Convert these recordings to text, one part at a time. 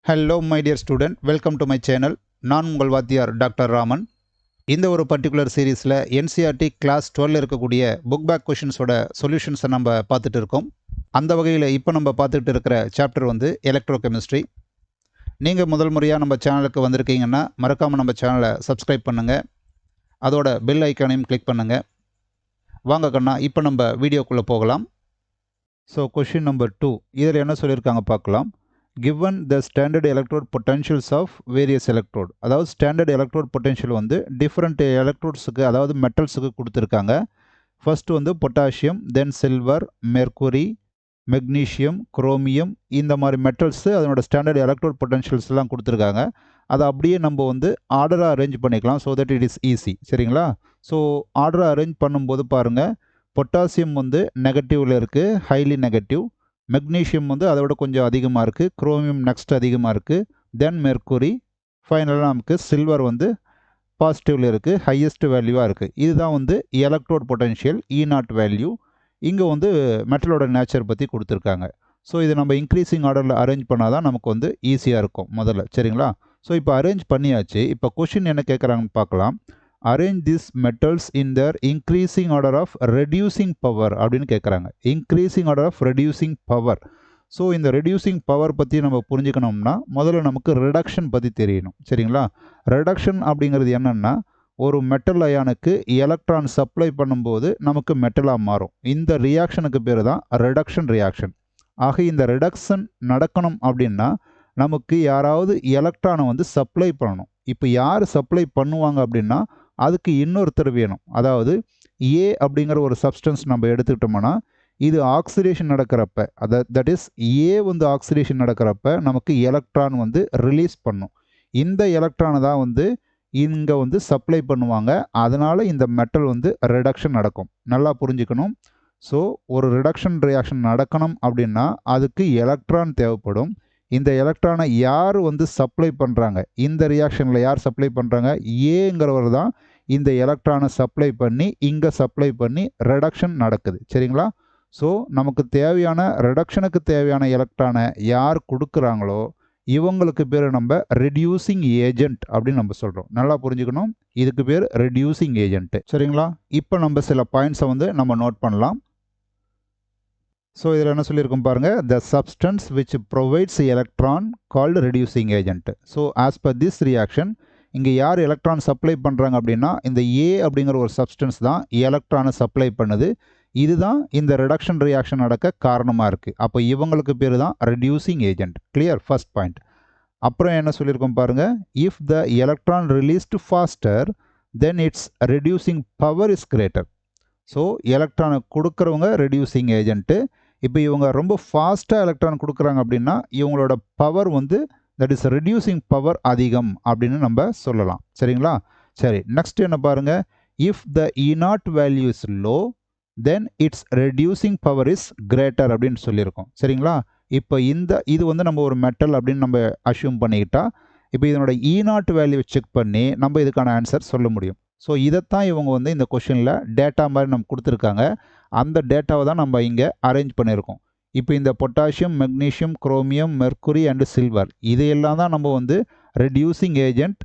Hello my dear student, welcome to my channel. நான் உங்கள் வாத்தியார் டாக்டர் ராமன். இந்த ஒரு பர்டிகுலர் சீரீஸில் என்சிஆர்டி கிளாஸ் 12 இருக்கக்கூடிய புக் பேக் கொஷின்ஸோட சொல்யூஷன்ஸை நம்ம பார்த்துட்டு இருக்கோம். அந்த வகையில் இப்போ நம்ம பார்த்துட்டு இருக்கிற சாப்டர் வந்து எலக்ட்ரோ கெமிஸ்ட்ரி. நீங்கள் முதல் முறையாக நம்ம சேனலுக்கு வந்திருக்கீங்கன்னா மறக்காமல் நம்ம சேனலை சப்ஸ்கிரைப் பண்ணுங்கள், அதோட பெல் ஐக்கானையும் கிளிக் பண்ணுங்கள். வாங்க கண்ணா, இப்போ நம்ம வீடியோக்குள்ளே போகலாம். ஸோ கொஷின் நம்பர் 2, இதில் என்ன சொல்லியிருக்காங்க பார்க்கலாம். given the standard electrode potentials of various electrode, அதாவது ஸ்டாண்டர்ட் எலக்ட்ரோட் பொட்டென்ஷியல் வந்து டிஃப்ரெண்ட் எலக்ட்ரோட்ஸுக்கு அதாவது மெட்டல்ஸுக்கு கொடுத்துருக்காங்க. ஃபர்ஸ்ட் வந்து பொட்டாசியம், தென் சில்வர், மெர்க்குரி, மெக்னீஷியம், குரோமியம், இந்த மாதிரி மெட்டல்ஸு அதனோட ஸ்டாண்டர்ட் எலக்ட்ரோட் பொட்டென்ஷியல்ஸ்லாம் கொடுத்துருக்காங்க. அதை அப்படியே நம்ம வந்து ஆர்டராக அரேஞ்ச் பண்ணிக்கலாம், so that it is easy. சரிங்களா? ஸோ ஆர்டராக அரேஞ்ச் பண்ணும்போது பாருங்கள், பொட்டாசியம் வந்து நெகட்டிவில் இருக்குது, ஹைலி நெகட்டிவ். மெக்னீஷியம் வந்து அதை விட கொஞ்சம் அதிகமாக இருக்குது, குரோமியம் நெக்ஸ்ட் அதிகமாக இருக்குது, தென் மெர்க்குரி, ஃபைனலாக நமக்கு சில்வர் வந்து பாசிட்டிவில் இருக்குது, ஹையஸ்ட் வேல்யூவாக இருக்குது. இதுதான் வந்து எலக்ட்ரோட் பொட்டென்ஷியல் E0 வேல்யூ. இங்கே வந்து மெட்டலோட நேச்சர் பற்றி கொடுத்துருக்காங்க. ஸோ இது நம்ம இன்க்ரீஸிங் ஆர்டரில் அரேஞ்ச் பண்ணால் தான் நமக்கு வந்து ஈஸியாக இருக்கும் முதல்ல. சரிங்களா? ஸோ இப்போ அரேஞ்ச் பண்ணியாச்சு. இப்போ கொஷின் என்ன கேட்குறாங்கன்னு பார்க்கலாம். Arrange this metals in their increasing order of reducing power அப்படின்னு கேட்குறாங்க. Increasing order of reducing power. So இந்த ரெடியூசிங் பவர் பற்றி நம்ம புரிஞ்சுக்கணும்னா முதல்ல நமக்கு ரிடக்ஷன் பற்றி தெரியணும். சரிங்களா? ரிடக்ஷன் அப்படிங்கிறது என்னென்னா, ஒரு மெட்டல் அயானுக்கு எலக்ட்ரான் சப்ளை பண்ணும்போது நமக்கு மெட்டலாக மாறும். இந்த ரியாக்ஷனுக்கு பேர் தான் ரிடக்ஷன் ரியாக்ஷன். ஆக இந்த ரிடக்ஷன் நடக்கணும் அப்படின்னா நமக்கு யாராவது எலக்ட்ரானை வந்து சப்ளை பண்ணணும். இப்போ யார் சப்ளை பண்ணுவாங்க அப்படின்னா அதுக்கு இன்னொருத்தர் வேணும். அதாவது ஏ அப்படிங்கிற ஒரு சப்ஸ்டன்ஸ் நம்ம எடுத்துக்கிட்டோம்னா இது ஆக்சிடேஷன் நடக்கிறப்ப, தட் இஸ் ஏ வந்து ஆக்சிடேஷன் நடக்கிறப்ப நமக்கு எலக்ட்ரான் வந்து ரிலீஸ் பண்ணும். இந்த எலக்ட்ரானை தான் வந்து இங்கே வந்து சப்ளை பண்ணுவாங்க. அதனால் இந்த மெட்டல் வந்து ரிடக்ஷன் நடக்கும். நல்லா புரிஞ்சுக்கணும். ஸோ ஒரு ரிடக்ஷன் ரியாக்ஷன் நடக்கணும் அப்படின்னா அதுக்கு எலக்ட்ரான் தேவைப்படும். இந்த எலக்ட்ரானை யார் வந்து சப்ளை பண்ணுறாங்க, இந்த ரியாக்ஷனில் யார் சப்ளை பண்ணுறாங்க, ஏங்கிறவர் தான் இந்த எலக்ட்ரானை சப்ளை பண்ணி இங்கே சப்ளை பண்ணி ரிடக்ஷன் நடக்குது. சரிங்களா? ஸோ நமக்கு தேவையான ரிடக்ஷனுக்கு தேவையான எலக்ட்ரானை யார் கொடுக்குறாங்களோ இவங்களுக்கு பேர் நம்ம ரெடியூசிங் ஏஜென்ட் அப்படின்னு நம்ம சொல்கிறோம். நல்லா புரிஞ்சுக்கணும். இதுக்கு பேர் ரெடியூசிங் ஏஜென்ட்டு. சரிங்களா? இப்போ நம்ம சில பாயிண்ட்ஸை வந்து நம்ம நோட் பண்ணலாம். ஸோ இதில் என்ன சொல்லியிருக்கோம் பாருங்கள், the substance which provides electron called reducing agent. So as per this reaction இங்கே யார் எலக்ட்ரான் சப்ளை பண்ணுறாங்க அப்படின்னா இந்த ஏ அப்படிங்கிற ஒரு சப்ஸ்டன்ஸ் தான் எலக்ட்ரானை சப்ளை பண்ணுது. இதுதான் இந்த ரிடக்ஷன் ரியாக்ஷன் நடக்க காரணமாக இருக்குது. அப்போ இவங்களுக்கு பேர் தான் reducing agent. Clear? First point. அப்புறம் என்ன சொல்லியிருக்கோம் பாருங்கள், if the electron released faster then its reducing power is greater. So எலக்ட்ரானை கொடுக்குறவங்க ரெடியூசிங் ஏஜென்ட்டு. இப்போ இவங்க ரொம்ப ஃபாஸ்ட்டாக எலக்ட்ரான் கொடுக்குறாங்க அப்படின்னா இவங்களோட பவர் வந்து தட் இஸ் ரெடியூசிங் பவர் அதிகம் அப்படின்னு நம்ம சொல்லலாம். சரிங்களா? சரி, நெக்ஸ்ட் என்ன பாருங்கள், if the E0 value is low then its reducing power is greater அப்படின்னு சொல்லியிருக்கோம். சரிங்களா? இப்போ இது வந்து நம்ம ஒரு மெட்டல் அப்படின்னு நம்ம அஷ்யூம் பண்ணிக்கிட்டா இப்போ இதனோட E0 வேல்யூ செக் பண்ணி நம்ம இதுக்கான ஆன்சர் சொல்ல முடியும். ஸோ இதைத்தான் இவங்க வந்து இந்த கொஷினில் டேட்டா மாதிரி நம்ம கொடுத்துருக்காங்க. அந்த டேட்டாவை தான் நம்ம இங்கே அரேஞ்ச் பண்ணியிருக்கோம். இப்போ இந்த potassium, magnesium, chromium, mercury and silver இதையெல்லாம் தான் நம்ம வந்து ரெடியூசிங் ஏஜென்ட்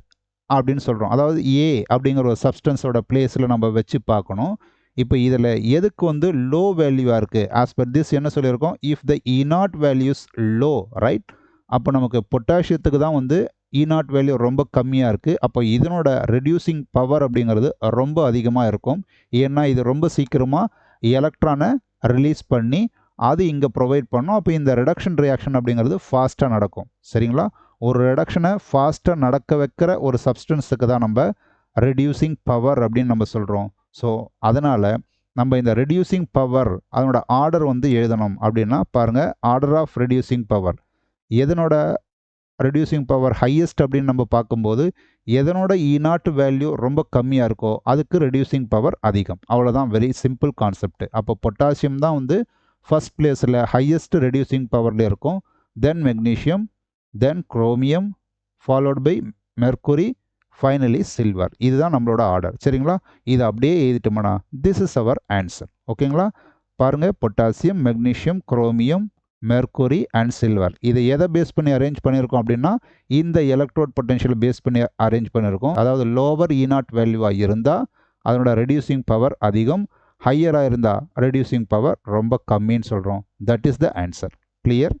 அப்படின்னு சொல்கிறோம். அதாவது ஏ அப்படிங்கிற ஒரு சப்ஸ்டன்ஸோட பிளேஸில் நம்ம வச்சு பார்க்கணும். இப்போ இதில் எதுக்கு வந்து லோ வேல்யூவாக இருக்குது, ஆஸ் பர் திஸ் என்ன சொல்லியிருக்கோம், if the E0 values low, right? அப்போ நமக்கு பொட்டாசியத்துக்கு தான் வந்து E0 வேல்யூ ரொம்ப கம்மியாக இருக்குது. அப்போ இதனோட ரெடியூசிங் பவர் அப்படிங்கிறது ரொம்ப அதிகமாக இருக்கும். ஏன்னா இது ரொம்ப சீக்கிரமாக எலக்ட்ரானை ரிலீஸ் பண்ணி அது இங்கே ப்ரொவைட் பண்ணும். அப்போ இந்த ரிடக்ஷன் ரியாக்ஷன் அப்படிங்கிறது ஃபாஸ்ட்டாக நடக்கும். சரிங்களா? ஒரு ரிடக்ஷனை ஃபாஸ்ட்டாக நடக்க வைக்கிற ஒரு சப்ஸ்டன்ஸுக்கு தான் நம்ம ரெடியூசிங் பவர் அப்படின்னு நம்ம சொல்கிறோம். ஸோ அதனால் நம்ம இந்த ரெடியூசிங் பவர் அதனோட ஆர்டர் வந்து எழுதணும் அப்படின்னா பாருங்கள், ஆர்டர் ஆஃப் ரெடியூசிங் பவர். எதனோட ரெடியூசிங் பவர் ஹையஸ்ட் அப்படின்னு நம்ம பார்க்கும்போது எதனோட E0 வேல்யூ ரொம்ப கம்மியாக இருக்கோ அதுக்கு ரெடியூசிங் பவர் அதிகம். அவ்வளோதான், வெரி சிம்பிள் கான்செப்ட். அப்போ பொட்டாசியம் தான் வந்து ஃபர்ஸ்ட் பிளேஸில் ஹையஸ்ட் ரெடியூசிங் பவரில் இருக்கும். Then magnesium, then chromium, followed by mercury, finally silver. இதுதான் நம்மளோட ஆர்டர். சரிங்களா? இதை அப்படியே எழுதிட்டோம்னா திஸ் இஸ் அவர் ஆன்சர். ஓகேங்களா? பாருங்கள், potassium, magnesium, chromium, mercury and silver. இதை எதை பேஸ் பண்ணி அரேஞ்ச் பண்ணியிருக்கோம் அப்படின்னா இந்த எலக்ட்ரோட் பொட்டென்ஷியல் பேஸ் பண்ணி அரேஞ்ச் பண்ணியிருக்கோம். அதாவது லோவர் E0 வேல்யூவாக இருந்தால் அதனோட ரெடியூசிங் பவர் அதிகம், ஹையராக இருந்தால் ரெடியூசிங் பவர் ரொம்ப கம்மின்னு சொல்கிறோம். That is the answer. Clear?